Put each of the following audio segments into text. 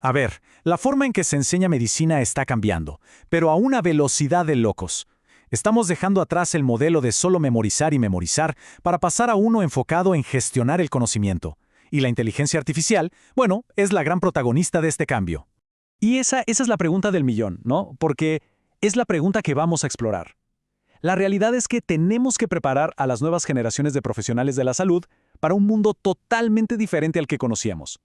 A ver, la forma en que se enseña medicina está cambiando, pero a una velocidad de locos. Estamos dejando atrás el modelo de solo memorizar y memorizar para pasar a uno enfocado en gestionar el conocimiento. Y la inteligencia artificial, bueno, es la gran protagonista de este cambio. Y esa es la pregunta del millón, ¿no? Porque es la pregunta que vamos a explorar. La realidad es que tenemos que preparar a las nuevas generaciones de profesionales de la salud para un mundo totalmente diferente al que conocíamos.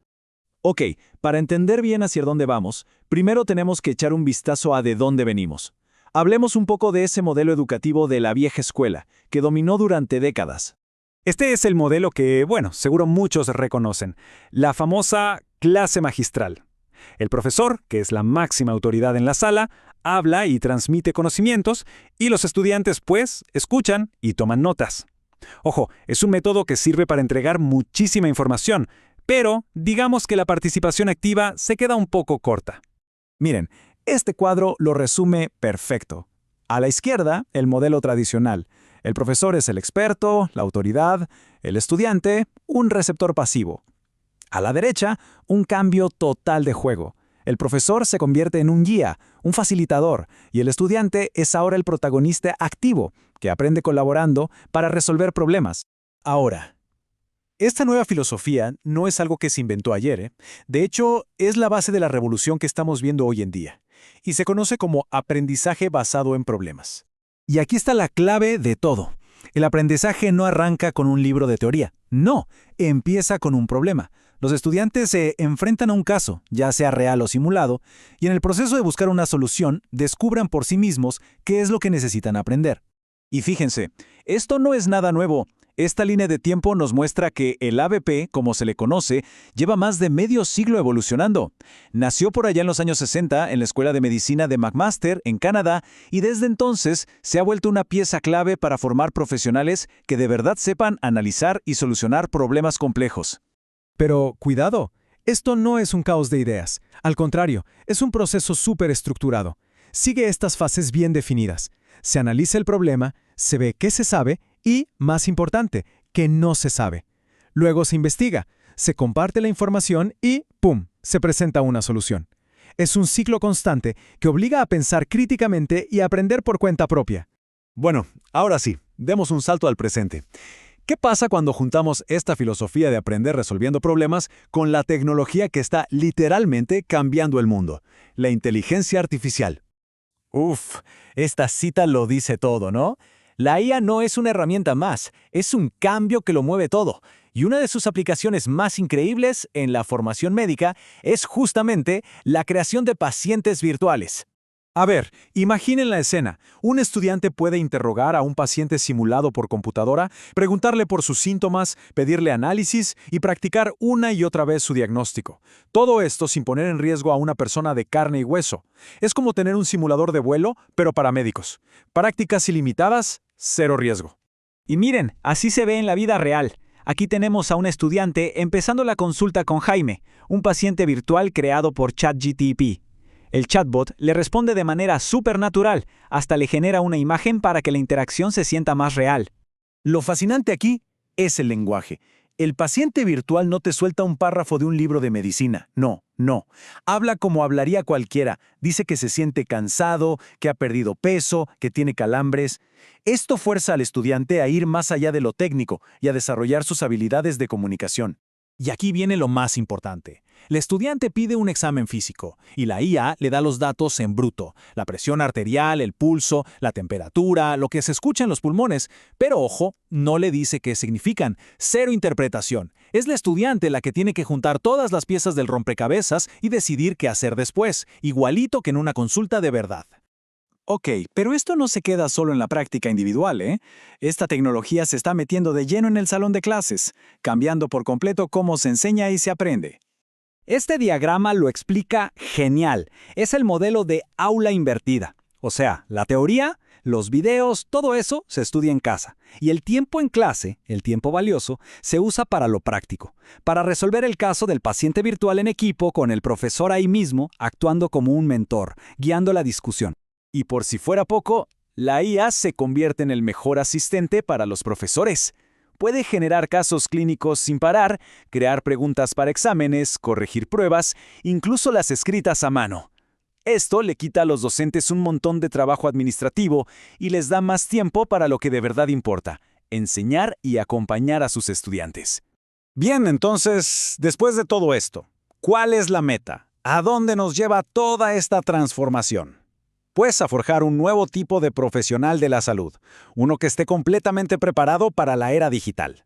Ok, para entender bien hacia dónde vamos, primero tenemos que echar un vistazo a de dónde venimos. Hablemos un poco de ese modelo educativo de la vieja escuela, que dominó durante décadas. Este es el modelo que, bueno, seguro muchos reconocen, la famosa clase magistral. El profesor, que es la máxima autoridad en la sala, habla y transmite conocimientos, y los estudiantes, pues, escuchan y toman notas. Ojo, es un método que sirve para entregar muchísima información, pero digamos que la participación activa se queda un poco corta. Miren, este cuadro lo resume perfecto. A la izquierda, el modelo tradicional. El profesor es el experto, la autoridad, el estudiante, un receptor pasivo. A la derecha, un cambio total de juego. El profesor se convierte en un guía, un facilitador, y el estudiante es ahora el protagonista activo, que aprende colaborando para resolver problemas. Ahora, esta nueva filosofía no es algo que se inventó ayer, ¿eh? De hecho, es la base de la revolución que estamos viendo hoy en día, y se conoce como aprendizaje basado en problemas. Y aquí está la clave de todo. El aprendizaje no arranca con un libro de teoría, no, empieza con un problema. Los estudiantes se enfrentan a un caso, ya sea real o simulado, y en el proceso de buscar una solución, descubran por sí mismos qué es lo que necesitan aprender. Y fíjense, esto no es nada nuevo. Esta línea de tiempo nos muestra que el ABP, como se le conoce, lleva más de medio siglo evolucionando. Nació por allá en los años 60 en la Escuela de Medicina de McMaster, en Canadá, y desde entonces se ha vuelto una pieza clave para formar profesionales que de verdad sepan analizar y solucionar problemas complejos. Pero cuidado, esto no es un caos de ideas. Al contrario, es un proceso súper estructurado. Sigue estas fases bien definidas. Se analiza el problema, se ve qué se sabe y, más importante, qué no se sabe. Luego se investiga, se comparte la información y ¡pum!, se presenta una solución. Es un ciclo constante que obliga a pensar críticamente y a aprender por cuenta propia. Bueno, ahora sí, demos un salto al presente. ¿Qué pasa cuando juntamos esta filosofía de aprender resolviendo problemas con la tecnología que está literalmente cambiando el mundo? La inteligencia artificial. Uf, esta cita lo dice todo, ¿no? La IA no es una herramienta más, es un cambio que lo mueve todo. Y una de sus aplicaciones más increíbles en la formación médica es justamente la creación de pacientes virtuales. A ver, imaginen la escena. Un estudiante puede interrogar a un paciente simulado por computadora, preguntarle por sus síntomas, pedirle análisis y practicar una y otra vez su diagnóstico. Todo esto sin poner en riesgo a una persona de carne y hueso. Es como tener un simulador de vuelo, pero para médicos. Prácticas ilimitadas, cero riesgo. Y miren, así se ve en la vida real. Aquí tenemos a un estudiante empezando la consulta con Jaime, un paciente virtual creado por ChatGPT. El chatbot le responde de manera supernatural, hasta le genera una imagen para que la interacción se sienta más real. Lo fascinante aquí es el lenguaje. El paciente virtual no te suelta un párrafo de un libro de medicina. No. Habla como hablaría cualquiera. Dice que se siente cansado, que ha perdido peso, que tiene calambres. Esto fuerza al estudiante a ir más allá de lo técnico y a desarrollar sus habilidades de comunicación. Y aquí viene lo más importante. El estudiante pide un examen físico y la IA le da los datos en bruto, la presión arterial, el pulso, la temperatura, lo que se escucha en los pulmones. Pero ojo, no le dice qué significan. Cero interpretación. Es la estudiante la que tiene que juntar todas las piezas del rompecabezas y decidir qué hacer después, igualito que en una consulta de verdad. Ok, pero esto no se queda solo en la práctica individual, ¿eh? Esta tecnología se está metiendo de lleno en el salón de clases, cambiando por completo cómo se enseña y se aprende. Este diagrama lo explica genial. Es el modelo de aula invertida. O sea, la teoría, los videos, todo eso se estudia en casa. Y el tiempo en clase, el tiempo valioso, se usa para lo práctico. Para resolver el caso del paciente virtual en equipo con el profesor ahí mismo, actuando como un mentor, guiando la discusión. Y por si fuera poco, la IA se convierte en el mejor asistente para los profesores. puede generar casos clínicos sin parar, crear preguntas para exámenes, corregir pruebas, incluso las escritas a mano. Esto le quita a los docentes un montón de trabajo administrativo y les da más tiempo para lo que de verdad importa: enseñar y acompañar a sus estudiantes. Bien, entonces, después de todo esto, ¿cuál es la meta? ¿A dónde nos lleva toda esta transformación? Pues a forjar un nuevo tipo de profesional de la salud, uno que esté completamente preparado para la era digital.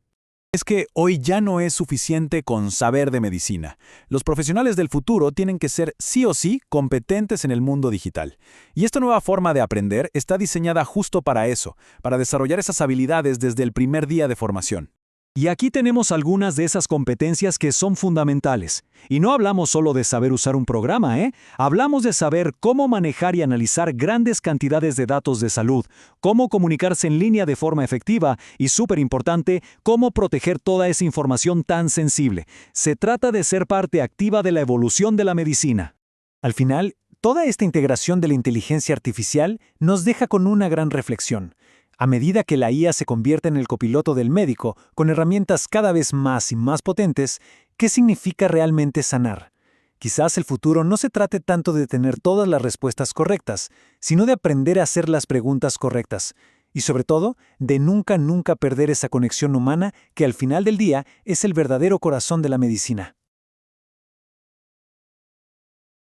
Es que hoy ya no es suficiente con saber de medicina. Los profesionales del futuro tienen que ser sí o sí competentes en el mundo digital. Y esta nueva forma de aprender está diseñada justo para eso, para desarrollar esas habilidades desde el primer día de formación. Y aquí tenemos algunas de esas competencias que son fundamentales. Y no hablamos solo de saber usar un programa, ¿eh? Hablamos de saber cómo manejar y analizar grandes cantidades de datos de salud, cómo comunicarse en línea de forma efectiva y, súper importante, cómo proteger toda esa información tan sensible. Se trata de ser parte activa de la evolución de la medicina. Al final, toda esta integración de la inteligencia artificial nos deja con una gran reflexión. A medida que la IA se convierte en el copiloto del médico, con herramientas cada vez más y más potentes, ¿qué significa realmente sanar? Quizás el futuro no se trate tanto de tener todas las respuestas correctas, sino de aprender a hacer las preguntas correctas. Y sobre todo, de nunca perder esa conexión humana que al final del día es el verdadero corazón de la medicina.